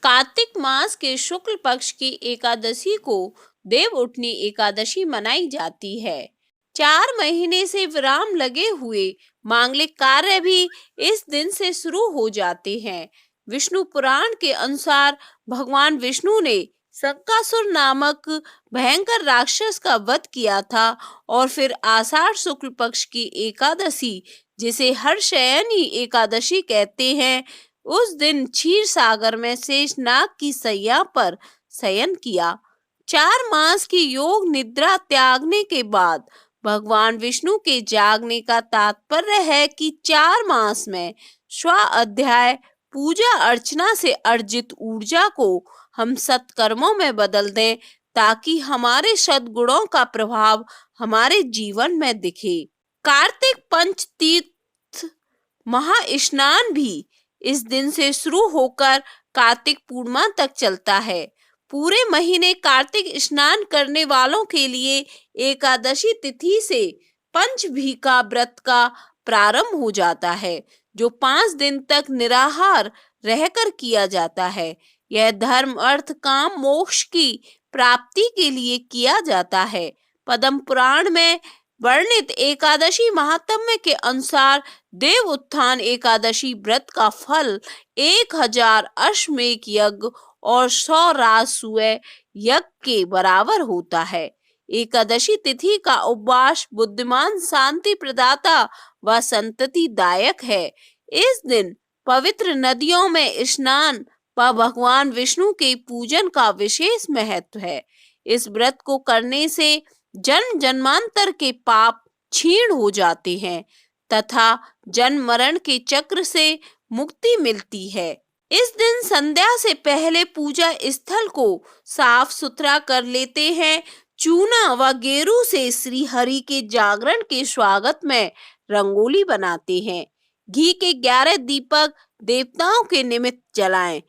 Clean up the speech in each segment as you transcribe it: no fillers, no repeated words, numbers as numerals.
कार्तिक मास के शुक्ल पक्ष की एकादशी को देवउठनी एकादशी मनाई जाती है। 4 महीने से विराम लगे हुए मांगलिक कार्य भी इस दिन से शुरू हो जाते हैं। विष्णु पुराण के अनुसार भगवान विष्णु ने शंकासुर नामक भयंकर राक्षस का वध किया था और फिर आषाढ़ शुक्ल पक्ष की एकादशी, जिसे हर्षयनी एकादशी कहते हैं, उस दिन क्षीर सागर में शेषनाग की सैया पर शयन किया। 4 मास की योग निद्रा त्यागने के बाद भगवान विष्णु के जागने का तात्पर्य है कि 4 मास में स्वाध्याय पूजा अर्चना से अर्जित ऊर्जा को हम सत्कर्मों में बदल दें, ताकि हमारे सद्गुणों का प्रभाव हमारे जीवन में दिखे। कार्तिक पंच तीर्थ महास्नान भी इस दिन से शुरू होकर कार्तिक पूर्णिमा तक चलता है। पूरे महीने कार्तिक स्नान करने वालों के लिए एकादशी तिथि से पंचभीका व्रत का प्रारंभ हो जाता है, जो 5 दिन तक निराहार रहकर किया जाता है। यह धर्म अर्थ काम मोक्ष की प्राप्ति के लिए किया जाता है। पद्म पुराण में वर्णित एकादशी महात्म्य के अनुसार देव उत्थान एकादशी व्रत का फल 1000 अश्वमेध यज्ञ और 100 राजसूय यज्ञ के बराबर होता है। एकादशी तिथि का उपवास बुद्धिमान, शांति प्रदाता व संतति दायक है। इस दिन पवित्र नदियों में स्नान व भगवान विष्णु के पूजन का विशेष महत्व है। इस व्रत को करने से जन्म जन्मांतर के पाप क्षीण हो जाते हैं तथा जन्म मरण के चक्र से मुक्ति मिलती है। इस दिन संध्या से पहले पूजा स्थल को साफ सुथरा कर लेते हैं। चूना व गेरू से श्री हरि के जागरण के स्वागत में रंगोली बनाते हैं। घी के 11 दीपक देवताओं के निमित्त जलाएं।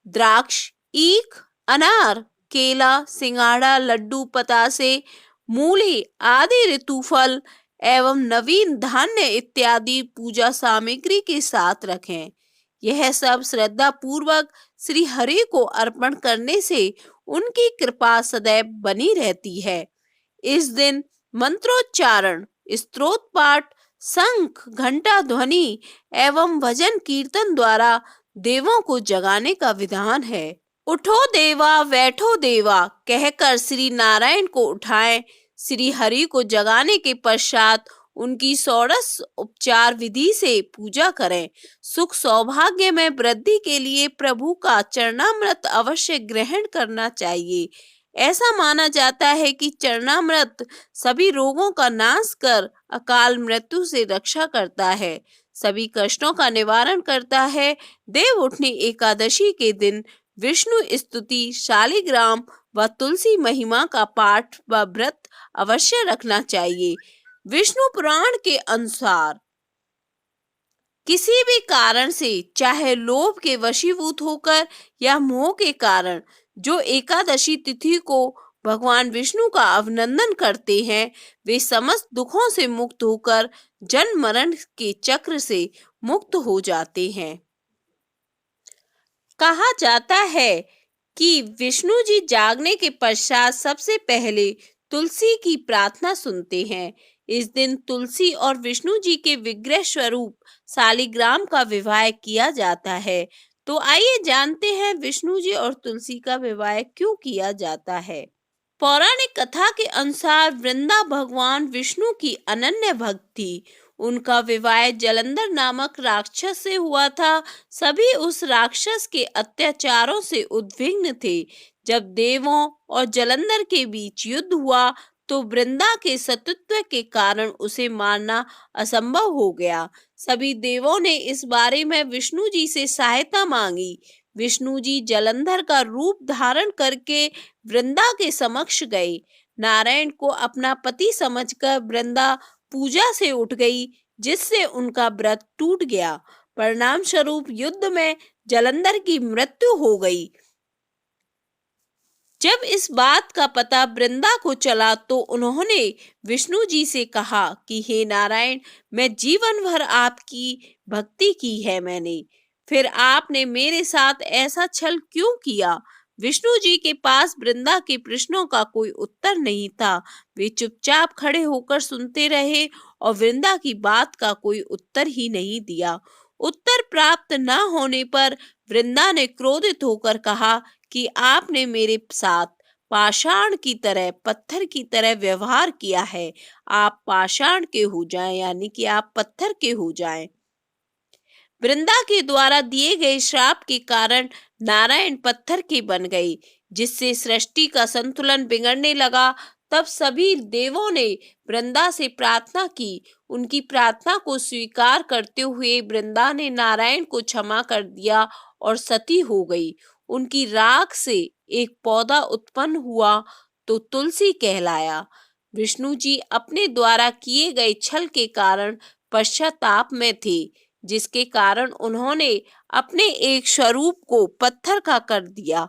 द्राक्ष, ईख, अनार, केला, सिंघाड़ा, लड्डू, पतासे, मूली आदि ऋतुफल एवं नवीन धान्य इत्यादि पूजा सामग्री के साथ रखें। यह सब श्रद्धा पूर्वक श्री हरि को अर्पण करने से उनकी कृपा सदैव बनी रहती है। इस दिन मंत्रोच्चारण, स्तोत्र पाठ, शंख, घंटा ध्वनि एवं भजन कीर्तन द्वारा देवों को जगाने का विधान है। उठो देवा बैठो देवा कहकर श्री नारायण को उठाएं। श्री हरि को जगाने के पश्चात उनकी षोडश उपचार विधि से पूजा करें। सुख सौभाग्य में वृद्धि के लिए प्रभु का चरणामृत अवश्य ग्रहण करना चाहिए। ऐसा माना जाता है कि चरणामृत सभी रोगों का नाश कर अकाल मृत्यु से रक्षा करता है, सभी कष्टों का निवारण करता है। देवउठनी एकादशी के दिन विष्णु स्तुति, शालिग्राम व तुलसी महिमा का पाठ व व्रत अवश्य रखना चाहिए। विष्णु पुराण के अनुसार किसी भी कारण से, चाहे लोभ के वशीभूत होकर या मोह के कारण, जो एकादशी तिथि को भगवान विष्णु का अभिनंदन करते हैं, वे समस्त दुखों से मुक्त होकर जन्म मरण के चक्र से मुक्त हो जाते हैं। कहा जाता है कि विष्णु जी जागने के पश्चात सबसे पहले तुलसी की प्रार्थना सुनते हैं। इस दिन तुलसी और विष्णु जी के विग्रह स्वरूप शालिग्राम का विवाह किया जाता है। तो आइए जानते हैं विष्णु जी और तुलसी का विवाह क्यों किया जाता है। पौराणिक कथा के अनुसार वृंदा भगवान विष्णु की अनन्य भक्त थी। उनका विवाह जलंधर नामक राक्षस से हुआ था। सभी उस राक्षस के अत्याचारों से उद्विग्न थे। जब देवों और जलंधर के बीच युद्ध हुआ तो वृंदा के सतीत्व के कारण उसे मारना असंभव हो गया। सभी देवों ने इस बारे में विष्णु जी से सहायता मांगी। विष्णु जी जलंधर का रूप धारण करके वृंदा के समक्ष गए। नारायण को अपना पति समझकर वृंदा पूजा से उठ गई, जिससे उनका व्रत टूट गया। परिणाम स्वरूप युद्ध में जलंधर की मृत्यु हो गई। जब इस बात का पता वृंदा को चला तो उन्होंने विष्णु जी से कहा कि हे नारायण, मैं जीवन भर आपकी भक्ति की है मैंने। फिर आपने मेरे साथ ऐसा छल क्यों किया? विष्णु जी के पास वृंदा के प्रश्नों का कोई उत्तर नहीं था। वे चुपचाप खड़े होकर सुनते रहे और वृंदा की बात का कोई उत्तर ही नहीं दिया। उत्तर प्राप्त न होने पर वृंदा ने क्रोधित होकर कहा कि आपने मेरे साथ पाषाण की तरह, पत्थर की तरह व्यवहार किया है। आप पाषाण के हो जाएं, यानी कि आप पत्थर के हो जाएं। वृंदा के द्वारा दिए गए श्राप के कारण नारायण पत्थर के बन गए, जिससे सृष्टि का संतुलन बिगड़ने लगा। तब सभी देवों ने वृंदा से प्रार्थना की। उनकी प्रार्थना को स्वीकार करते हुए वृंदा ने नारायण को क्षमा कर दिया और सती हो गई। उनकी राख से एक पौधा उत्पन्न हुआ तो तुलसी कहलाया। विष्णु जी अपने द्वारा किए गए छल के कारण पश्चाताप में थे, जिसके कारण उन्होंने अपने एक स्वरूप को पत्थर का कर दिया।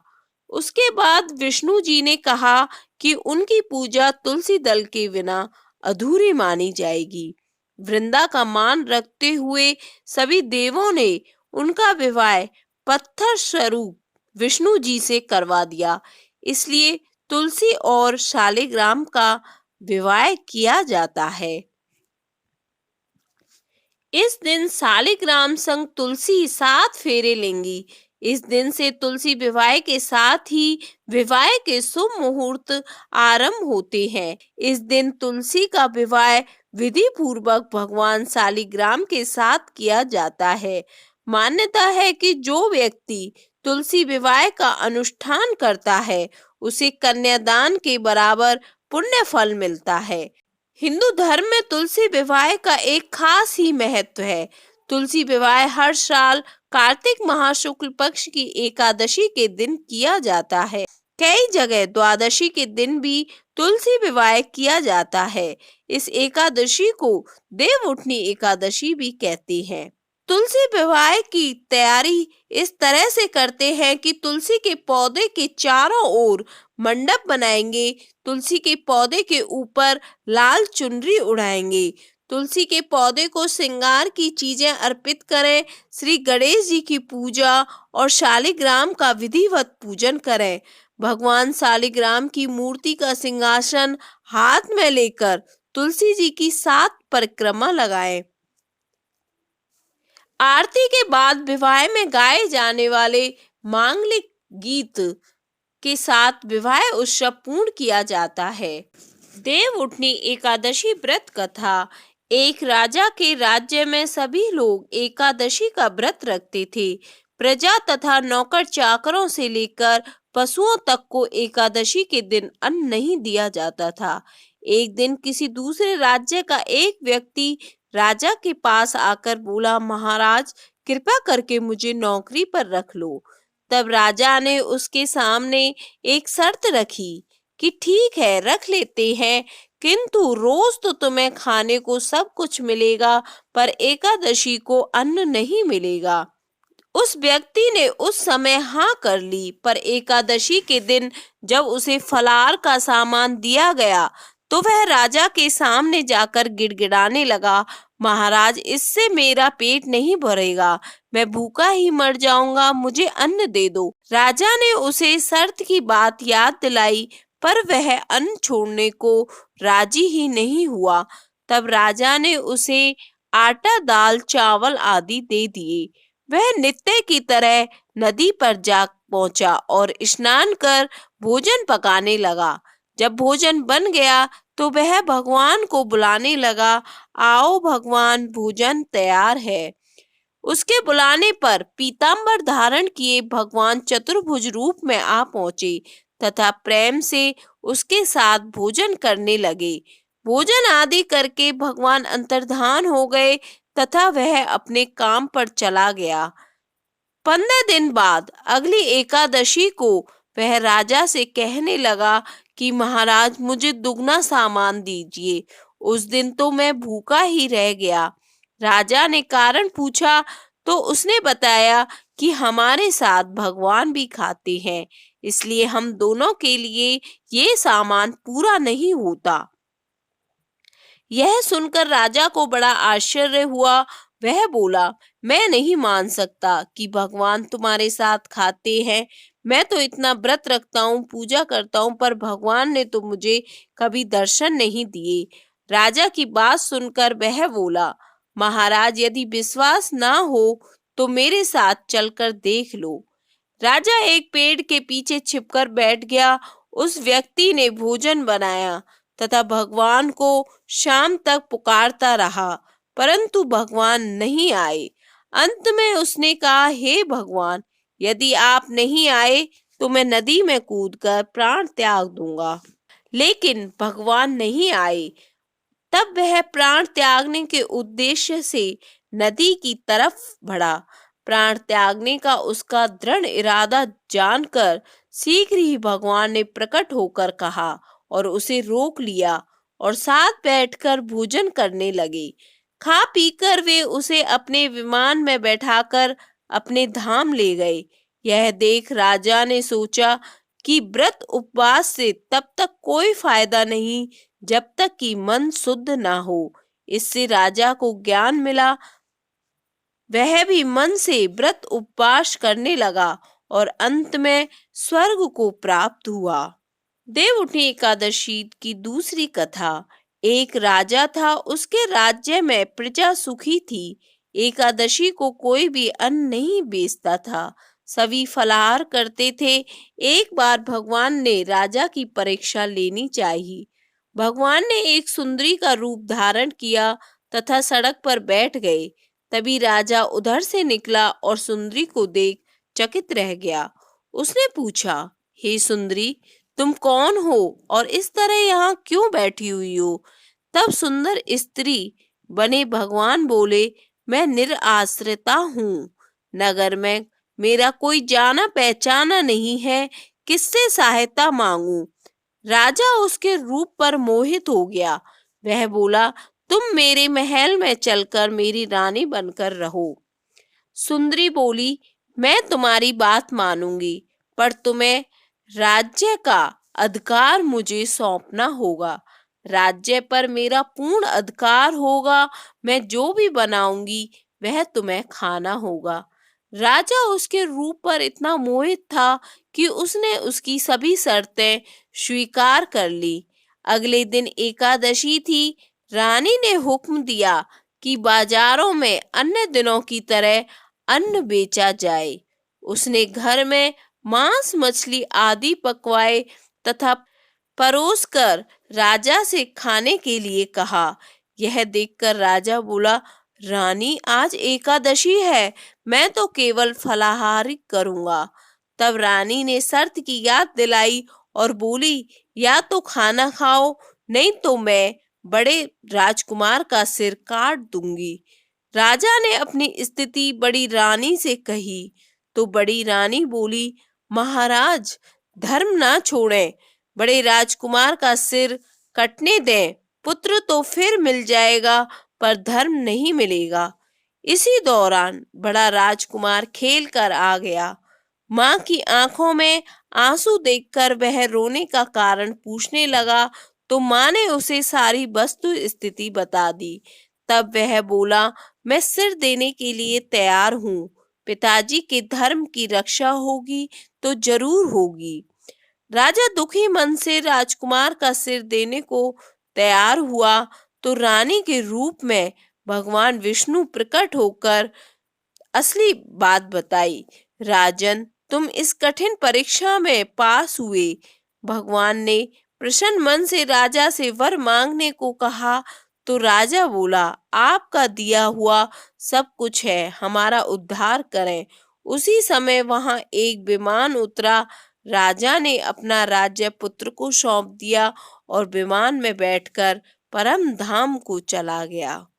उसके बाद विष्णु जी ने कहा कि उनकी पूजा तुलसी दल के बिना अधूरी मानी जाएगी। वृंदा का मान रखते हुए सभी देवों ने उनका विवाह पत्थर स्वरूप विष्णु जी से करवा दिया। इसलिए तुलसी और शालिग्राम का विवाह किया जाता है। इस दिन शालिग्राम संग तुलसी 7 फेरे लेंगी। इस दिन से तुलसी विवाह के साथ ही विवाह के शुभ मुहूर्त आरंभ होते हैं। इस दिन तुलसी का विवाह विधि पूर्वक भगवान शालिग्राम के साथ किया जाता है। मान्यता है कि जो व्यक्ति तुलसी विवाह का अनुष्ठान करता है, उसे कन्यादान के बराबर पुण्य फल मिलता है। हिंदू धर्म में तुलसी विवाह का एक खास ही महत्व है। तुलसी विवाह हर साल कार्तिक माह शुक्ल पक्ष की एकादशी के दिन किया जाता है। कई जगह द्वादशी के दिन भी तुलसी विवाह किया जाता है। इस एकादशी को देवउठनी एकादशी भी कहते हैं। तुलसी विवाह की तैयारी इस तरह से करते हैं कि तुलसी के पौधे के चारों ओर मंडप बनाएंगे। तुलसी के पौधे के ऊपर लाल चुनरी उड़ाएंगे। तुलसी के पौधे को श्रृंगार की चीजें अर्पित करें। श्री गणेश जी की पूजा और शालिग्राम का विधिवत पूजन करें। भगवान शालिग्राम की मूर्ति का सिंहासन हाथ में लेकर तुलसी जी की 7 परिक्रमा लगाएं। आरती के बाद विवाह में गाए जाने वाले मांगलिक गीत के साथ विवाह उत्सव पूर्ण किया जाता है। देवउठनी एकादशी व्रत कथा। एक राजा के राज्य में सभी लोग एकादशी का व्रत रखते थे। प्रजा तथा नौकर चाकरों से लेकर पशुओं तक को एकादशी के दिन अन्न नहीं दिया जाता था। एक दिन किसी दूसरे राज्य का एक व्यक्ति राजा के पास आकर बोला, महाराज कृपा करके मुझे नौकरी पर रख लो। तब राजा ने उसके सामने एक शर्त रखी कि ठीक है, रख लेते हैं, किंतु रोज तो तुम्हें खाने को सब कुछ मिलेगा, पर एकादशी को अन्न नहीं मिलेगा। उस व्यक्ति ने उस समय हाँ कर ली, पर एकादशी के दिन जब उसे फलाहार का सामान दिया गया तो वह राजा के सामने जाकर गिड़गिड़ाने लगा, महाराज इससे मेरा पेट नहीं भरेगा, मैं भूखा ही मर जाऊंगा, मुझे अन्न दे दो। राजा ने उसे शर्त की बात याद दिलाई, पर वह अन्न छोड़ने को राजी ही नहीं हुआ। तब राजा ने उसे आटा, दाल, चावल आदि दे दिए। वह नित्य की तरह नदी पर जा पहुंचा और स्नान कर भोजन पकाने लगा। जब भोजन बन गया तो वह भगवान को बुलाने लगा, आओ भगवान, भोजन तैयार है। उसके बुलाने पर पीतांबर धारण किए भगवान चतुर्भुज रूप में आ पहुंचे तथा प्रेम से उसके साथ भोजन करने लगे। भोजन आदि करके भगवान अंतर्धान हो गए तथा वह अपने काम पर चला गया। 15 दिन बाद अगली एकादशी को वह राजा से कहने लगा कि महाराज मुझे दुगना सामान दीजिए। उस दिन तो मैं भूखा ही रह गया। राजा ने कारण पूछा तो उसने बताया कि हमारे साथ भगवान भी खाते हैं, इसलिए हम दोनों के लिए ये सामान पूरा नहीं होता। यह सुनकर राजा को बड़ा आश्चर्य हुआ। वह बोला, मैं नहीं मान सकता कि भगवान तुम्हारे साथ खाते हैं। मैं तो इतना व्रत रखता हूँ, पूजा करता हूँ, पर भगवान ने तो मुझे कभी दर्शन नहीं दिए। राजा की बात सुनकर वह बोला, महाराज, यदि विश्वास ना हो तो मेरे साथ चलकर देख लो। राजा एक पेड़ के पीछे छिपकर बैठ गया। उस व्यक्ति ने भोजन बनाया तथा भगवान को शाम तक पुकारता रहा, परंतु भगवान नहीं आए। अंत में उसने कहा, हे भगवान, यदि आप नहीं आए तो मैं नदी में कूदकर प्राण त्याग दूंगा। लेकिन भगवान नहीं आए। तब वह प्राण त्यागने के उद्देश्य से नदी की तरफ बढ़ा। प्राण त्यागने का उसका दृढ़ इरादा जानकर शीघ्र ही भगवान ने प्रकट होकर कहा और उसे रोक लिया और साथ बैठकर भोजन करने लगे। खा पीकर वे उसे अपने विमान में बैठाकर अपने धाम ले गए। यह देख राजा ने सोचा कि व्रत उपवास से तब तक कोई फायदा नहीं जब तक कि मन शुद्ध ना हो। इससे राजा को ज्ञान मिला। वह भी मन से व्रत उपवास करने लगा और अंत में स्वर्ग को प्राप्त हुआ। देवउठनी एकादशी की दूसरी कथा। एक राजा था, उसके राज्य में प्रजा सुखी थी। एकादशी को कोई भी अन्न नहीं बेचता था, सभी फलाहार करते थे। एक बार भगवान ने राजा की परीक्षा लेनी चाहिए। भगवान ने एक सुंदरी का रूप धारण किया तथा सड़क पर बैठ गए। तभी राजा उधर से निकला और सुंदरी को देख चकित रह गया। उसने पूछा, हे सुंदरी, तुम कौन हो और इस तरह यहाँ क्यों बैठी हुई हो? तब सुंदर स्त्री बने भगवान बोले, मैं निराश्रिता हूँ। नगर में मेरा कोई जाना पहचाना नहीं है, किससे सहायता मांगू? राजा उसके रूप पर मोहित हो गया। वह बोला, तुम मेरे महल में चलकर मेरी रानी बनकर रहो। सुंदरी बोली, मैं तुम्हारी बात मानूंगी, पर तुम्हें राज्य का अधिकार मुझे सौंपना होगा। राज्य पर मेरा पूर्ण अधिकार होगा। मैं जो भी बनाऊंगी वह तुम्हें खाना होगा। राजा उसके रूप पर इतना मोहित था कि उसने उसकी सभी शर्तें स्वीकार कर ली। अगले दिन एकादशी थी। रानी ने हुक्म दिया कि बाजारों में अन्य दिनों की तरह अन्न बेचा जाए। उसने घर में मांस, मछली आदि पकवाए तथा परोसकर राजा से खाने के लिए कहा। यह देखकर राजा बोला, रानी, आज एकादशी है, मैं तो केवल फलाहार करूंगा। तब रानी ने शर्त की याद दिलाई और बोली, या तो खाना खाओ, नहीं तो मैं बड़े राजकुमार का सिर काट दूंगी। राजा ने अपनी स्थिति बड़ी रानी से कही तो बड़ी रानी बोली, महाराज, धर्म ना छोड़ें, बड़े राजकुमार का सिर कटने दें। पुत्र तो फिर मिल जाएगा, पर धर्म नहीं मिलेगा। इसी दौरान बड़ा राजकुमार खेल कर आ गया। माँ की आंखों में आंसू देखकर वह रोने का कारण पूछने लगा तो माँ ने उसे सारी वस्तु स्थिति बता दी। तब वह बोला, मैं सिर देने के लिए तैयार हूँ। पिताजी के धर्म की रक्षा होगी तो जरूर होगी। राजा दुखी मन से राजकुमार का सिर देने को तैयार हुआ तो रानी के रूप में भगवान विष्णु प्रकट होकर असली बात बताई। राजन, तुम इस कठिन परीक्षा में पास हुए। भगवान ने प्रसन्न मन से राजा से वर मांगने को कहा तो राजा बोला, आपका दिया हुआ सब कुछ है, हमारा उद्धार करें। उसी समय वहां एक विमान उतरा। राजा ने अपना राज्य पुत्र को सौंप दिया और विमान में बैठकर परम धाम को चला गया।